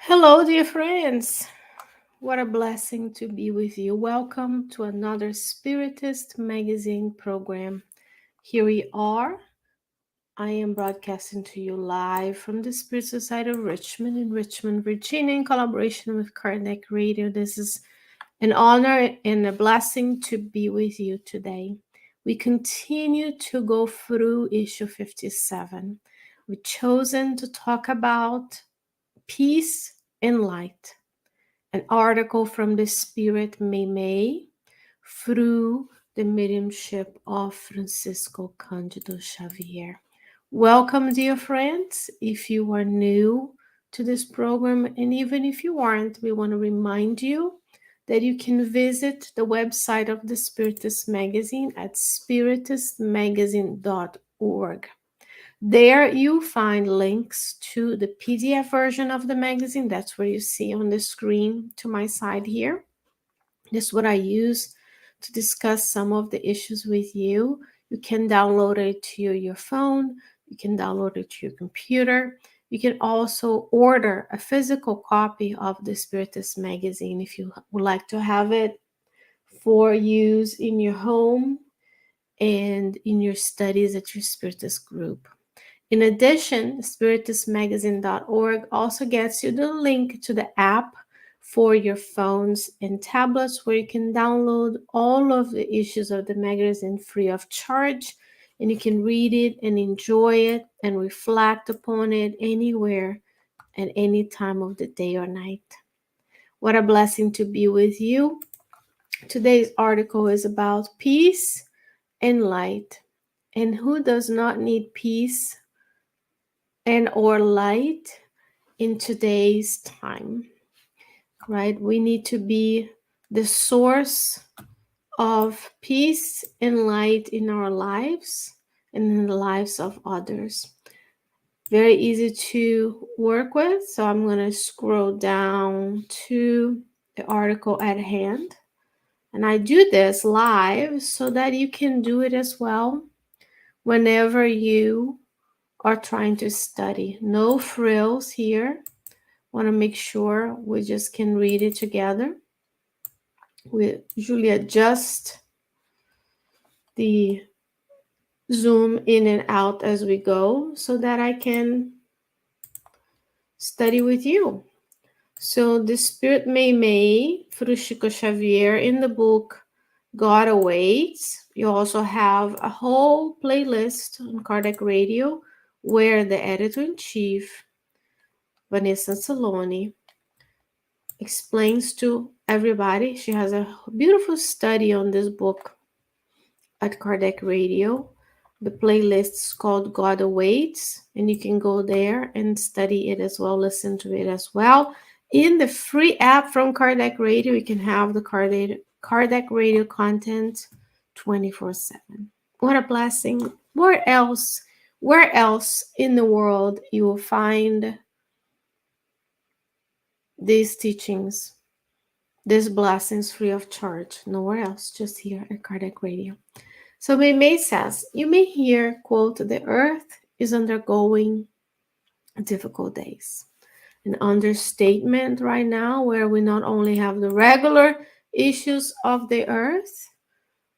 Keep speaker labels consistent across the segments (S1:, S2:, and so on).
S1: Hello, dear friends. What a blessing to be with you. Welcome to another Spiritist magazine program. Here we are. I am broadcasting to you live from the Spirit Society of Richmond in Richmond, Virginia, in collaboration with Kardec Radio. This is an honor and a blessing to be with you today. We continue to go through issue 57. We've chosen to talk about peace and light, an article from the Spirit Meimei through the mediumship of Francisco Cândido Xavier. Welcome, dear friends. If you are new to this program, and even if you aren't, we want to remind you that you can visit the website of the Spiritist magazine at spiritistmagazine.org. There you find links to the PDF version of the magazine. That's where you see on the screen to my side here. This is what I use to discuss some of the issues with you. You can download it to your phone. You can download it to your computer. You can also order a physical copy of the Spiritist magazine if you would like to have it for use in your home and in your studies at your Spiritist group. In addition, spiritistmagazine.org also gets you the link to the app for your phones and tablets where you can download all of the issues of the magazine free of charge, and you can read it and enjoy it and reflect upon it anywhere at any time of the day or night. What a blessing to be with you. Today's article is about peace and light. And who does not need peace and or light in today's time, right? We need to be the source of peace and light in our lives and in the lives of others. Very easy to work with, so I'm going to scroll down to the article at hand, and I do this live so that you can do it as well whenever you are trying to study. No frills here. Want to make sure we just can read it together. We usually adjust the zoom in and out as we go so that I can study with you. So the Spirit Meimei through Chico Xavier in the book God Awaits. You also have a whole playlist on Kardec Radio where the editor-in-chief, Vanessa Saloni, explains to everybody. She has a beautiful study on this book at Kardec Radio. The playlist is called God Awaits, and you can go there and study it as well, listen to it as well. In the free app from Kardec Radio, you can have the Kardec Radio content 24/7. What a blessing. Where else in the world you will find these teachings, these blessings free of charge? Nowhere else, just here at Kardec Radio. So Meimei says, you may hear, quote, the earth is undergoing difficult days. An understatement right now where we not only have the regular issues of the earth,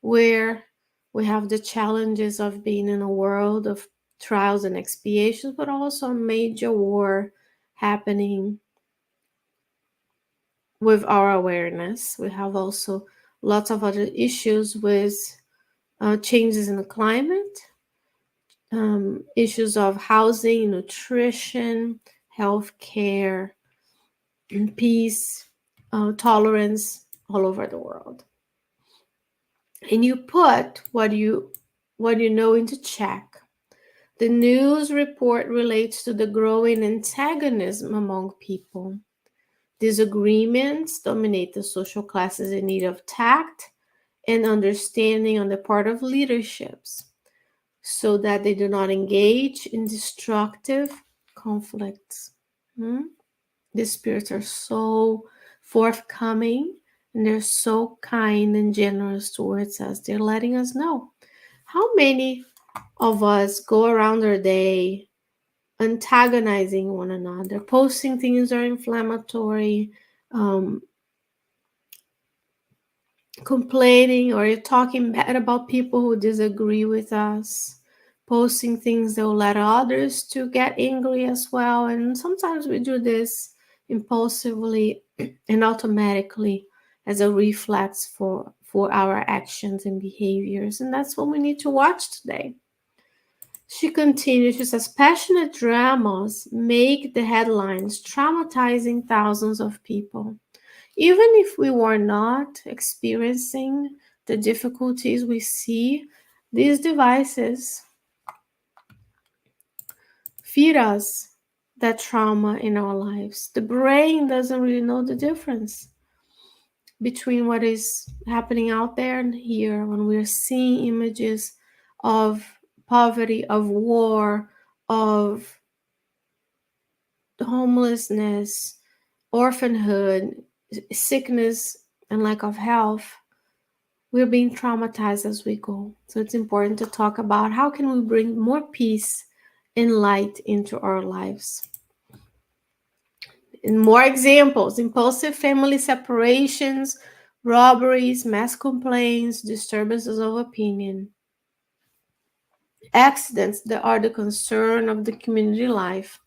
S1: where we have the challenges of being in a world of trials and expiations, but also a major war happening with our awareness. We have also lots of other issues with changes in the climate, issues of housing, nutrition, healthcare, and peace, tolerance all over the world. And you put what you know into check. The news report relates to the growing antagonism among people. Disagreements dominate the social classes in need of tact and understanding on the part of leaderships, so that they do not engage in destructive conflicts. The spirits are so forthcoming and they're so kind and generous towards us. They're letting us know. How many of us go around our day antagonizing one another, posting things that are inflammatory, um, complaining or talking bad about people who disagree with us, posting things that will let others to get angry as well. And sometimes we do this impulsively and automatically as a reflex for our actions and behaviors. And that's what we need to watch today. She continues, she says, passionate dramas make the headlines, traumatizing thousands of people. Even if we were not experiencing the difficulties we see, these devices feed us that trauma in our lives. The brain doesn't really know the difference between what is happening out there and here when we're seeing images of poverty, of war, of homelessness, orphanhood, sickness, and lack of health. We're being traumatized as we go. So it's important to talk about how can we bring more peace and light into our lives. And more examples: impulsive family separations, robberies, mass complaints, disturbances of opinion, accidents that are the concern of the community life.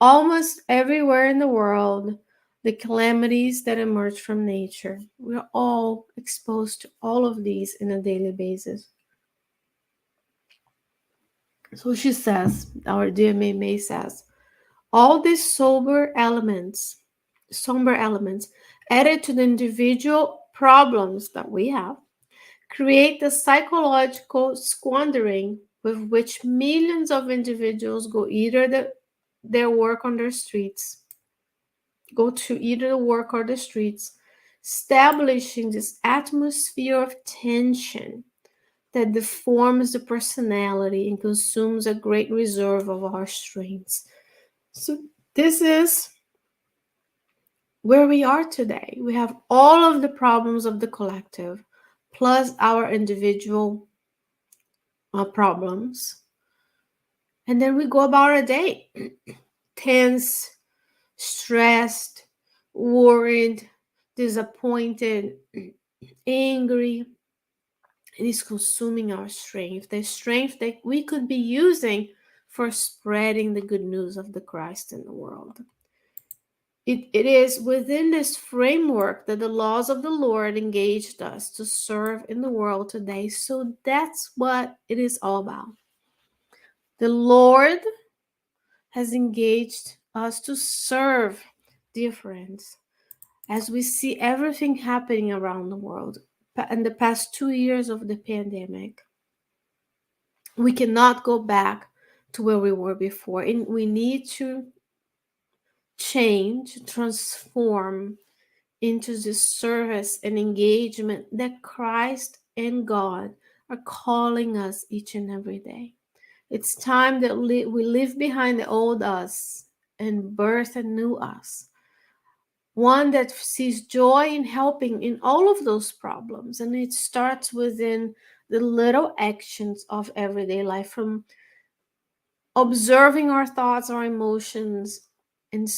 S1: Almost everywhere in the world, the calamities that emerge from nature. We're all exposed to all of these in a daily basis. So she says, our dear Meimei says, all these somber elements, added to the individual problems that we have, create the psychological squandering with which millions of individuals their work on their streets, go to either the work or the streets, establishing this atmosphere of tension that deforms the personality and consumes a great reserve of our strengths. So this is where we are today. We have all of the problems of the collective, plus our individual problems. And then we go about our day tense, stressed, worried, disappointed, angry. It is consuming our strength, the strength that we could be using for spreading the good news of the Christ in the world. It is within this framework that the laws of the Lord engaged us to serve in the world today. So that's what it is all about. The Lord has engaged us to serve difference as we see everything happening around the world. In the past 2 years of the pandemic, we cannot go back to where we were before. And we need to change, transform into this service and engagement that Christ and God are calling us each and every day. It's time that we leave behind the old us and birth a new us. One that sees joy in helping in all of those problems. And it starts within the little actions of everyday life, from observing our thoughts, our emotions, and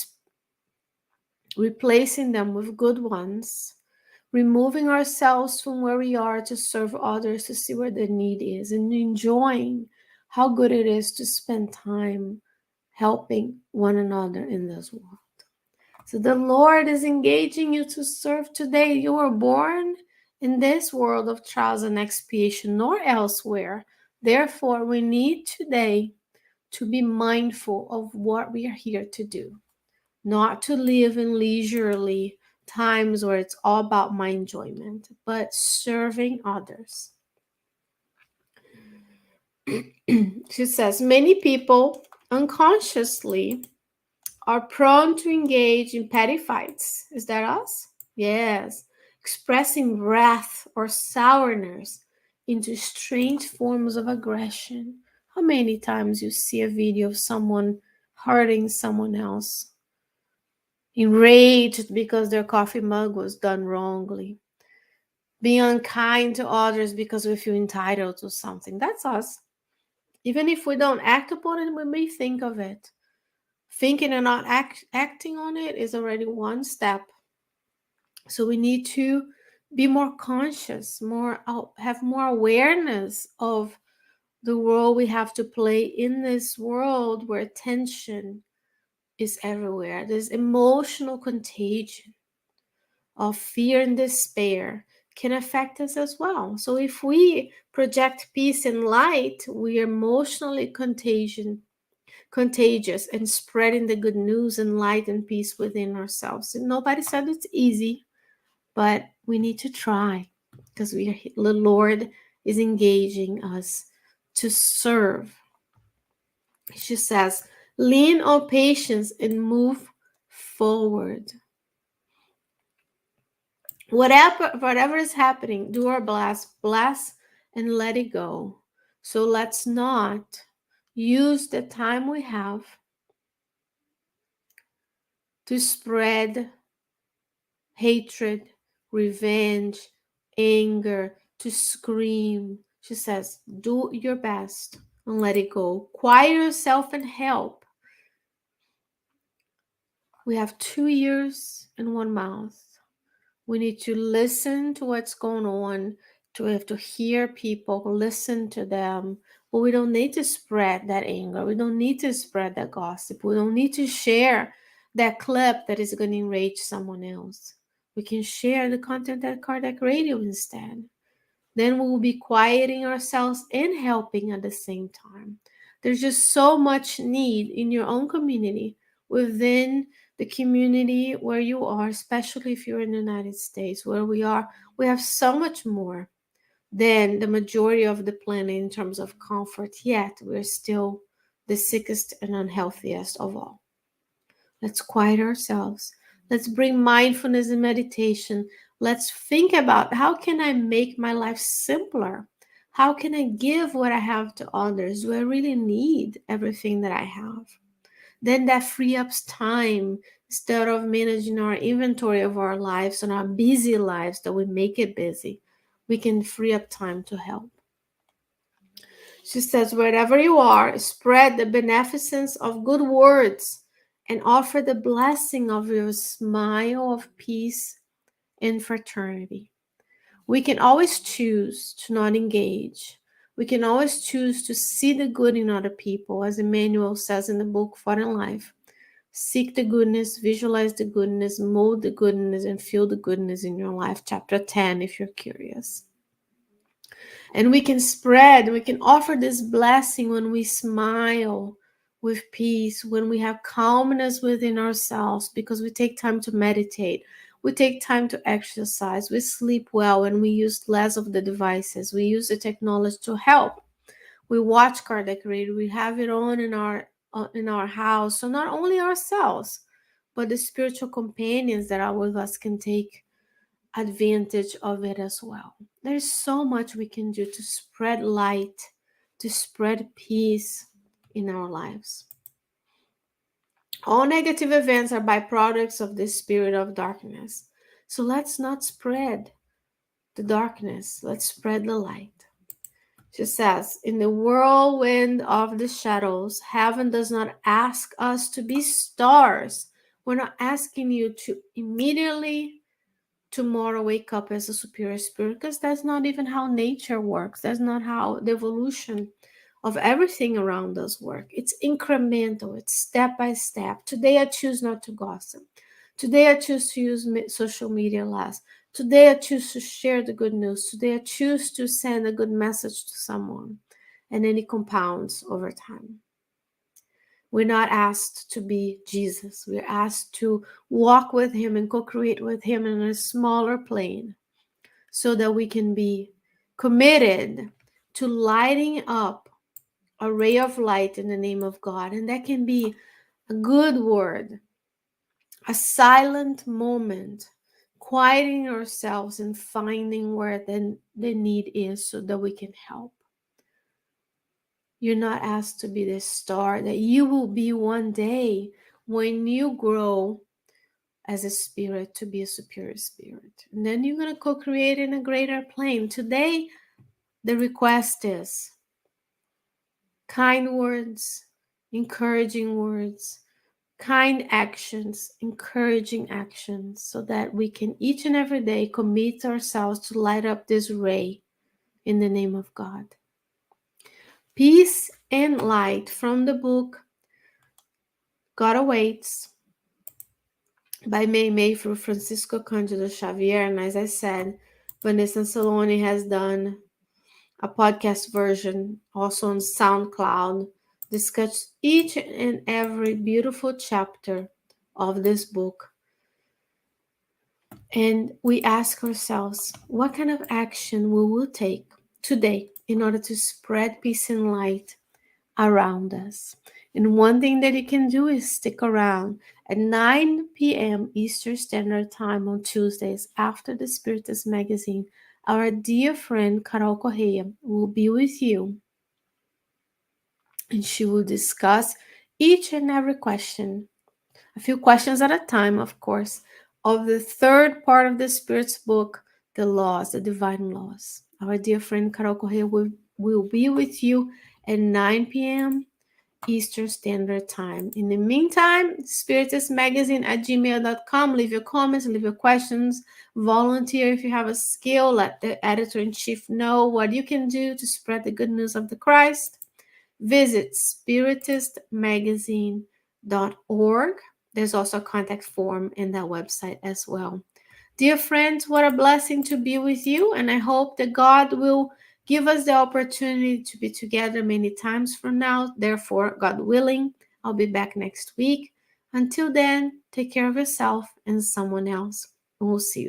S1: replacing them with good ones, removing ourselves from where we are to serve others, to see where the need is, and enjoying how good it is to spend time helping one another in this world. So the Lord is engaging you to serve today. You were born in this world of trials and expiation, nor elsewhere. Therefore, we need today to be mindful of what we are here to do, not to live in leisurely times where it's all about my enjoyment, but serving others. She says, many people unconsciously are prone to engage in petty fights. Is that us? Yes. Expressing wrath or sourness into strange forms of aggression. How many times you see a video of someone hurting someone else, enraged because their coffee mug was done wrongly, being unkind to others because we feel entitled to something. That's us. Even if we don't act upon it, we may think of it. Thinking and not acting on it is already one step. So we need to be more conscious, have more awareness of the role we have to play in this world where tension is everywhere. There's emotional contagion of fear and despair can affect us as well. So if we project peace and light, we are emotionally contagious and spreading the good news and light and peace within ourselves. And nobody said it's easy, but we need to try because the Lord is engaging us to serve. She says, lean on patience and move forward. Whatever is happening, do our bless and let it go. So let's not use the time we have to spread hatred, revenge, anger, to scream. She says, do your best and let it go. Quiet yourself and help. We have 2 ears and 1 mouth. We need to listen to what's going on. We have to hear people, listen to them. But we don't need to spread that anger. We don't need to spread that gossip. We don't need to share that clip that is going to enrage someone else. We can share the content at Cardiac Radio instead. Then we will be quieting ourselves and helping at the same time. There's just so much need in your own community, within the community where you are, especially if you're in the United States, where we are. We have so much more than the majority of the planet in terms of comfort, yet we're still the sickest and unhealthiest of all. Let's quiet ourselves. Let's bring mindfulness and meditation. Let's think about, how can I make my life simpler? How can I give what I have to others? Do I really need everything that I have? Then that free up time. Instead of managing our inventory of our lives and our busy lives that we make it busy, we can free up time to help. She says, wherever you are, spread the beneficence of good words and offer the blessing of your smile of peace and fraternity. We can always choose to not engage. We can always choose to see the good in other people, as Emmanuel says in the book Fought in Life. Seek the goodness, visualize the goodness, mold the goodness, and feel the goodness in your life. Chapter 10, if you're curious. And we can offer this blessing when we smile with peace, when we have calmness within ourselves, because we take time to meditate. We take time to exercise. We sleep well, and we use less of the devices. We use the technology to help. We watch Cardiac Radio. We have it on in our house. So not only ourselves, but the spiritual companions that are with us can take advantage of it as well. There's so much we can do to spread light, to spread peace in our lives. All negative events are byproducts of the spirit of darkness. So let's not spread the darkness. Let's spread the light. She says, in the whirlwind of the shadows, heaven does not ask us to be stars. We're not asking you to immediately tomorrow wake up as a superior spirit, because that's not even how nature works. That's not how the evolution of everything around us work. It's incremental. It's step by step. Today I choose not to gossip. Today I choose to use social media less. Today I choose to share the good news. Today I choose to send a good message to someone. And then it compounds over time. We're not asked to be Jesus. We're asked to walk with him and co-create with him in a smaller plane, so that we can be committed to lighting up a ray of light in the name of God. And that can be a good word, a silent moment, quieting ourselves and finding where the need is so that we can help. You're not asked to be the star that you will be one day when you grow as a spirit to be a superior spirit. And then you're going to co-create in a greater plane. Today, the request is kind words, encouraging words, kind actions, encouraging actions, so that we can each and every day commit ourselves to light up this ray in the name of God. Peace and light from the book God Awaits by Meimei through Francisco Cândido Xavier. And as I said, Vanessa Saloni has done a podcast version also on SoundCloud, discuss each and every beautiful chapter of this book. And we ask ourselves, what kind of action we will take today in order to spread peace and light around us. And one thing that you can do is stick around at 9 p.m. Eastern Standard Time on Tuesdays after the Spiritist magazine. Our dear friend Carol Correa will be with you, and she will discuss each and every question, a few questions at a time, of course, of the third part of the Spirit's book, the laws, the divine laws. Our dear friend Carol Correa will be with you at 9 p.m. Eastern Standard Time. In the meantime, spiritistmagazine@gmail.com. Leave your comments, leave your questions, volunteer if you have a skill. Let the editor-in-chief know what you can do to spread the good news of the Christ. Visit spiritistmagazine.org. There's also a contact form in that website as well. Dear friends, what a blessing to be with you, and I hope that God will give us the opportunity to be together many times from now. Therefore, God willing, I'll be back next week. Until then, take care of yourself and someone else, and we'll see you